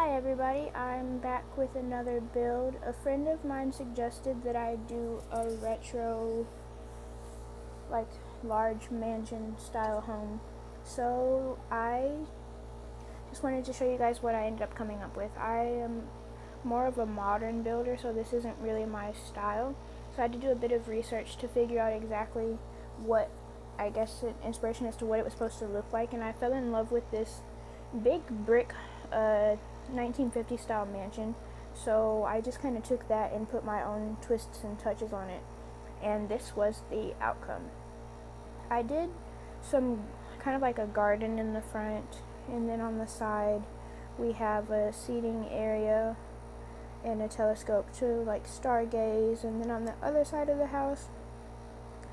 Hi everybody, I'm back with another build. A friend of mine suggested that I do a retro, like, large mansion style home. So I just wanted to show you guys what I ended up coming up with. I am more of a modern builder, so this isn't really my style. So I had to do a bit of research to figure out exactly what, I guess, an inspiration as to what it was supposed to look like, and I fell in love with this big brick 1950 style mansion. So I just kind of took that and put my own twists and touches on it, and this was the outcome. I did some kind of like a garden in the front, and then on the side we have a seating area and a telescope to like stargaze, and then on the other side of the house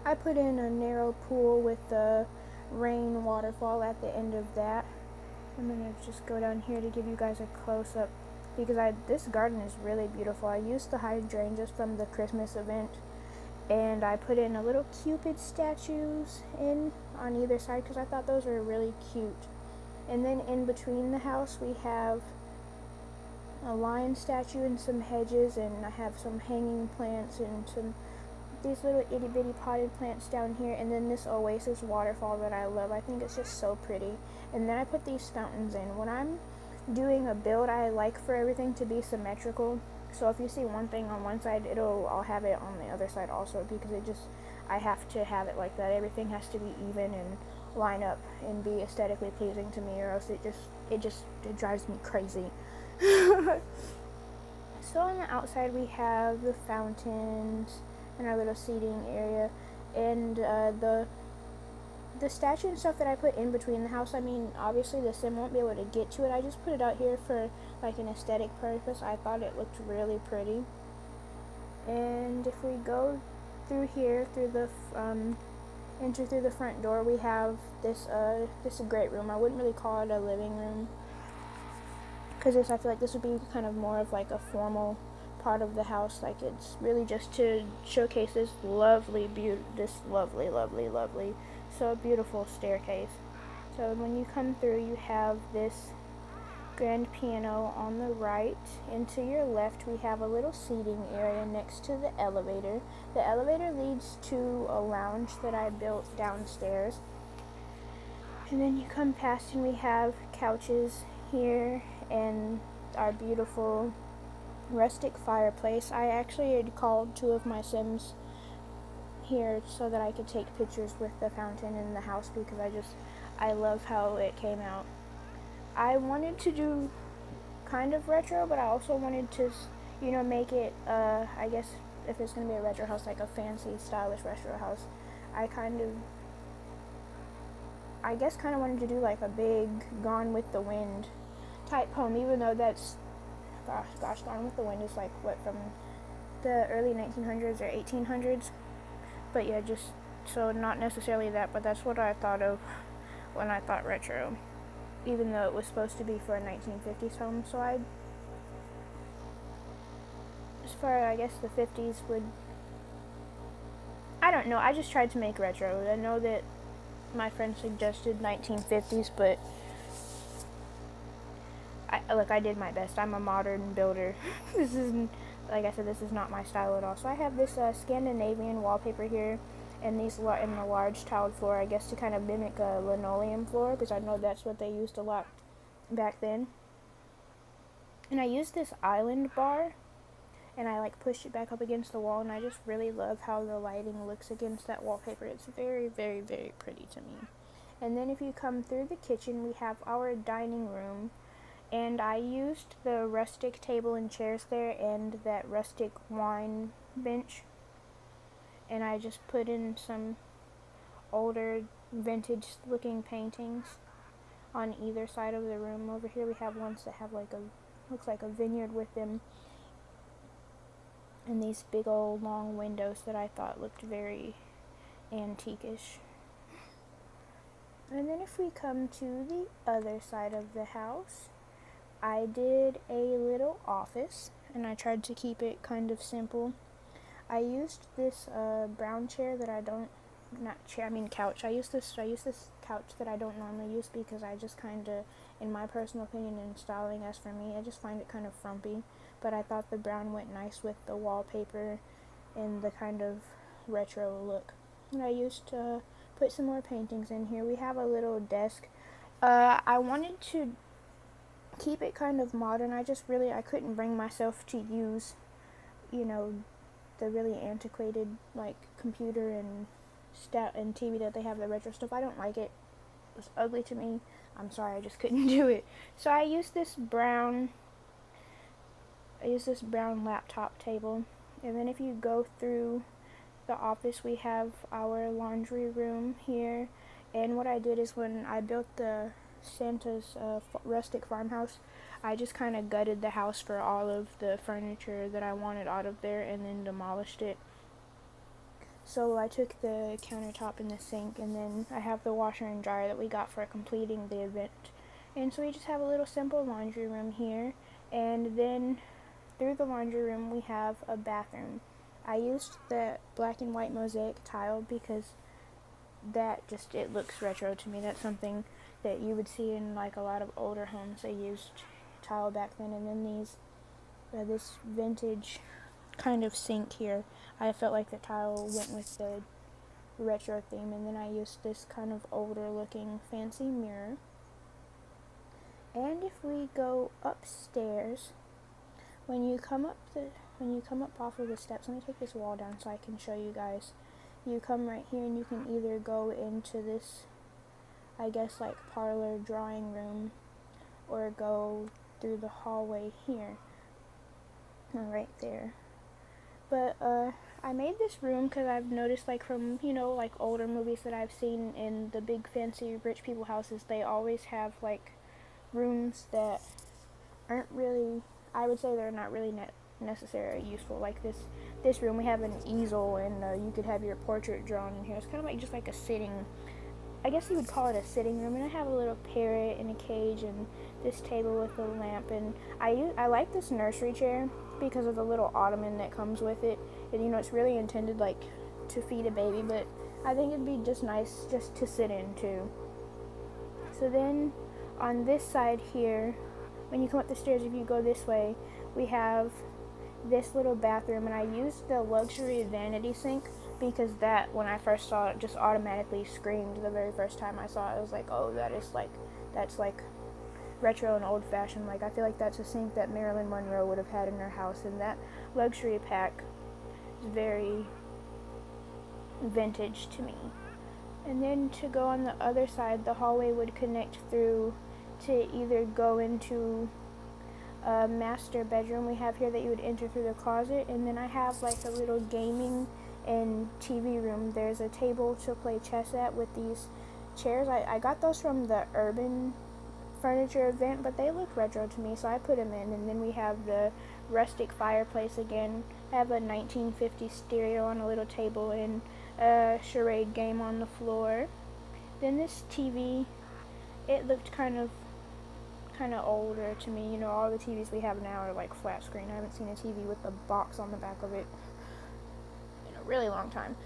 I put in a narrow pool with the rain waterfall at the end of that. I'm gonna just go down here to give you guys a close-up because this garden is really beautiful. I used the hydrangeas from the Christmas event, and I put in a little Cupid statues in on either side because I thought those were really cute. And then in between the house we have a lion statue and some hedges, and I have some hanging plants and these little itty bitty potted plants down here, and then this oasis waterfall that I love. I think it's just so pretty. And then I put these fountains in. When I'm doing a build, I like for everything to be symmetrical. So if you see one thing on one side, I'll have it on the other side also, because I have to have it like that. Everything has to be even and line up and be aesthetically pleasing to me, or else it drives me crazy. So on the outside we have the fountains and our little seating area, and the statue and stuff that I put in between the house. I mean, obviously the sim won't be able to get to it. I just put it out here for like an aesthetic purpose. I thought it looked really pretty. And if we go through here, enter through the front door, we have this great room. I wouldn't really call it a living room, because I feel like this would be kind of more of like a formal part of the house. Like, it's really just to showcase this lovely, so beautiful staircase. So when you come through, you have this grand piano on the right, and to your left we have a little seating area next to the elevator. The elevator leads to a lounge that I built downstairs, and then you come past and we have couches here and our beautiful rustic fireplace. I actually had called 2 of my sims here so that I could take pictures with the fountain in the house, because I love how it came out. I wanted to do kind of retro, but I also wanted to, make it, I guess if it's going to be a retro house, like a fancy, stylish retro house, I kind of wanted to do like a big Gone with the Wind type home, even though that's, gosh, Gone with the Wind is like, what, from the early 1900s or 1800s? But yeah, just, so not necessarily that, but that's what I thought of when I thought retro, even though it was supposed to be for a 1950s home. So as far, I guess, the 50s would, I don't know, I just tried to make retro. I know that my friend suggested 1950s, but I did my best. I'm a modern builder. This is, like I said, this is not my style at all. So I have this Scandinavian wallpaper here, and these in the large tiled floor, I guess to kind of mimic a linoleum floor, because I know that's what they used a lot back then. And I used this island bar, and I like pushed it back up against the wall, and I just really love how the lighting looks against that wallpaper. It's very, very, very pretty to me. And then if you come through the kitchen, we have our dining room, and I used the rustic table and chairs there and that rustic wine bench, and I just put in some older vintage looking paintings on either side of the room. Over here we have ones that have like looks like a vineyard with them, and these big old long windows that I thought looked very antique-ish. And then if we come to the other side of the house, I did a little office, and I tried to keep it kind of simple. I used this brown chair that I don't not chair, I mean couch. I use this couch that I don't normally use because I just kind of, in my personal opinion and styling, as for me, I just find it kind of frumpy. But I thought the brown went nice with the wallpaper and the kind of retro look. And I used to put some more paintings in here. We have a little desk. I wanted to keep it kind of modern. I couldn't bring myself to use, you know, the really antiquated like computer and TV that they have, the retro stuff. I don't like it. It's ugly to me. I'm sorry, I just couldn't do it. So I used this brown laptop table. And then if you go through the office, we have our laundry room here. And what I did is, when I built the Santa's rustic farmhouse, I just kind of gutted the house for all of the furniture that I wanted out of there and then demolished it. So I took the countertop and the sink, and then I have the washer and dryer that we got for completing the event. And so we just have a little simple laundry room here. And then through the laundry room we have a bathroom. I used the black and white mosaic tile because it looks retro to me. That's something that you would see in like a lot of older homes. They used tile back then. And then this vintage kind of sink here, I felt like the tile went with the retro theme. And then I used this kind of older looking fancy mirror. And if we go upstairs, when you come up off of the steps, let me take this wall down so I can show you guys. You come right here and you can either go into this, I guess, like parlor drawing room, or go through the hallway here, right there. But I made this room because I've noticed, like, from, like older movies that I've seen in the big fancy rich people houses, they always have like rooms that aren't really, I would say they're not really necessarily useful. Like this room, we have an easel, and you could have your portrait drawn in here. It's kind of like just like a sitting, I guess you would call it a sitting room. And I have a little parrot in a cage, and this table with a lamp. And I like this nursery chair because of the little ottoman that comes with it. And it's really intended like to feed a baby, but I think it'd be just nice just to sit in too. So then on this side here, when you come up the stairs, if you go this way, we have this little bathroom. And I used the luxury vanity sink because that, when I first saw it, just automatically screamed the very first time I saw it. I was like, oh, that's like retro and old-fashioned. Like, I feel like that's a sink that Marilyn Monroe would have had in her house. And that luxury pack is very vintage to me. And then to go on the other side, the hallway would connect through to either go into a master bedroom we have here that you would enter through the closet. And then I have like a little gaming and TV room. There's a table to play chess at with these chairs. I got those from the Urban Furniture event, but they look retro to me, so I put them in. And then we have the rustic fireplace again. I have a 1950s stereo on a little table and a charade game on the floor. Then this TV, it looked kind of older to me. All the TVs we have now are like flat screen. I haven't seen a TV with a box on the back of it in a really long time.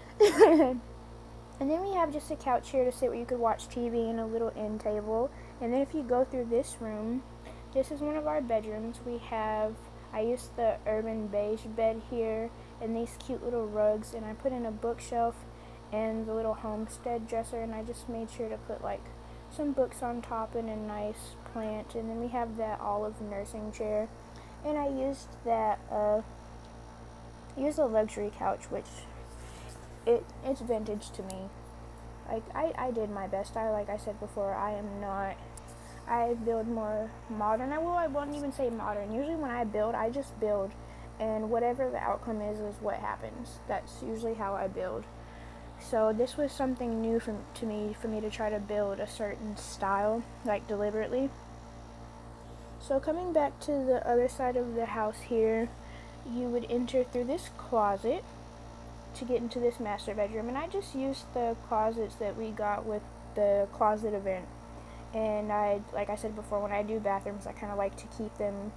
And then we have just a couch here to sit where you could watch TV, and a little end table. And then if you go through this room, this is one of our bedrooms. I used the Urban beige bed here and these cute little rugs, and I put in a bookshelf and the little homestead dresser, and I just made sure to put like some books on top and a nice plant. And then we have that olive nursing chair, and I used a luxury couch, which it's vintage to me. Like, I did my best. Like I said before, I build more modern. I won't even say modern. Usually when I build, I just build, and whatever the outcome is what happens. That's usually how I build. So this was something new to me to try to build a certain style, like deliberately. So coming back to the other side of the house here, you would enter through this closet to get into this master bedroom. And I just used the closets that we got with the closet event. And like I said before, when I do bathrooms, I kind of like to keep them,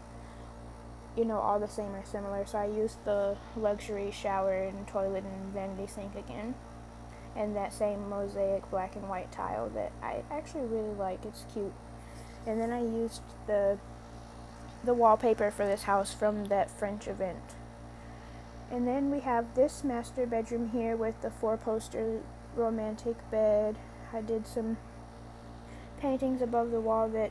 all the same or similar. So I used the luxury shower and toilet and vanity sink again. and that same mosaic black and white tile that I actually really like. It's cute. And then I used the wallpaper for this house from that French event. And then we have this master bedroom here with the 4-poster romantic bed. I did some paintings above the wall that,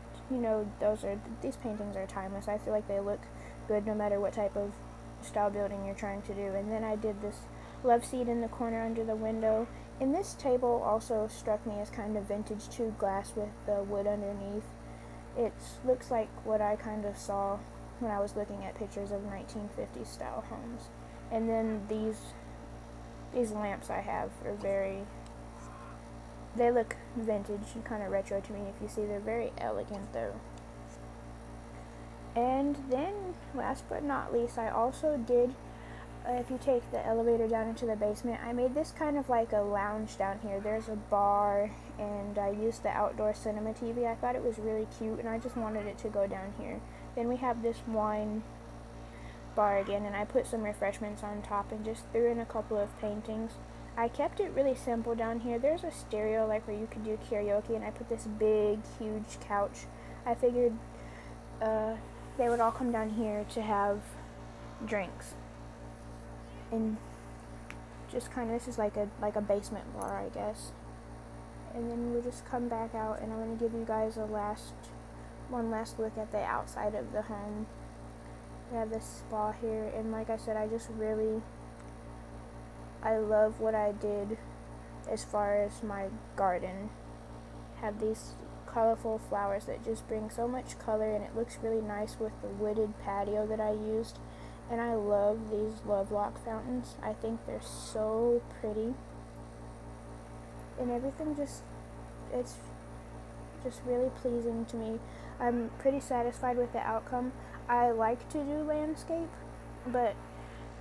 these paintings are timeless. I feel like they look good no matter what type of style building you're trying to do. And then I did this love seat in the corner under the window. And this table also struck me as kind of vintage too, glass with the wood underneath. It looks like what I kind of saw when I was looking at pictures of 1950s style homes. And then these lamps I have are they look vintage and kind of retro to me. If you see, they're very elegant though. And then, last but not least, I also did, if you take the elevator down into the basement, I made this kind of like a lounge down here. There's a bar, and I used the outdoor cinema TV. I thought it was really cute, and I just wanted it to go down here. Then we have this wine bar again, and I put some refreshments on top and just threw in a couple of paintings. I kept it really simple down here. There's a stereo like where you could do karaoke, and I put this big, huge couch. I figured they would all come down here to have drinks. And just kind of, this is like a basement bar, I guess. And then we'll just come back out, and I'm going to give you guys one last look at the outside of the home. We have this spa here, and like I said, I love what I did as far as my garden. Have these colorful flowers that just bring so much color, and it looks really nice with the wooded patio that I used. And I love these love lock fountains. I think they're so pretty. And everything it's just really pleasing to me. I'm pretty satisfied with the outcome. I like to do landscape, but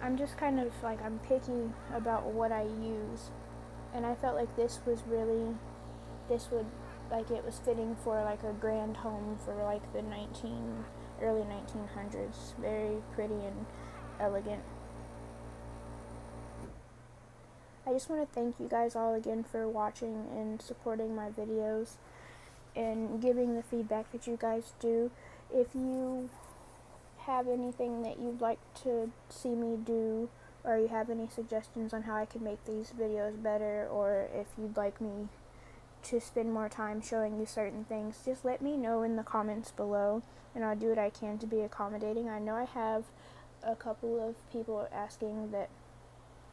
I'm just kind of like, I'm picky about what I use. And I felt like it was fitting for like a grand home for like the early 1900s. Very pretty and elegant. I just want to thank you guys all again for watching and supporting my videos and giving the feedback that you guys do. If you have anything that you'd like to see me do, or you have any suggestions on how I can make these videos better, or if you'd like me to spend more time showing you certain things, just let me know in the comments below, and I'll do what I can to be accommodating. I know I have a couple of people asking that,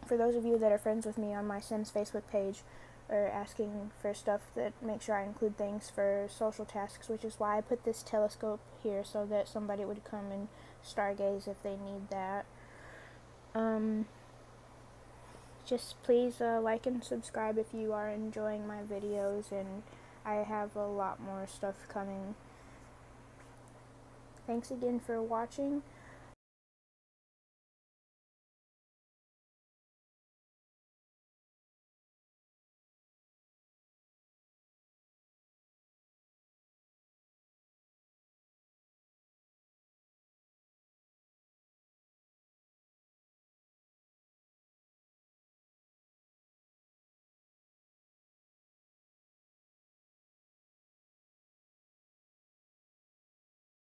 for those of you that are friends with me on my Sims Facebook page, are asking for stuff that make sure I include things for social tasks, which is why I put this telescope here so that somebody would come and stargaze if they need that. Just please like and subscribe if you are enjoying my videos, and I have a lot more stuff coming. Thanks again for watching.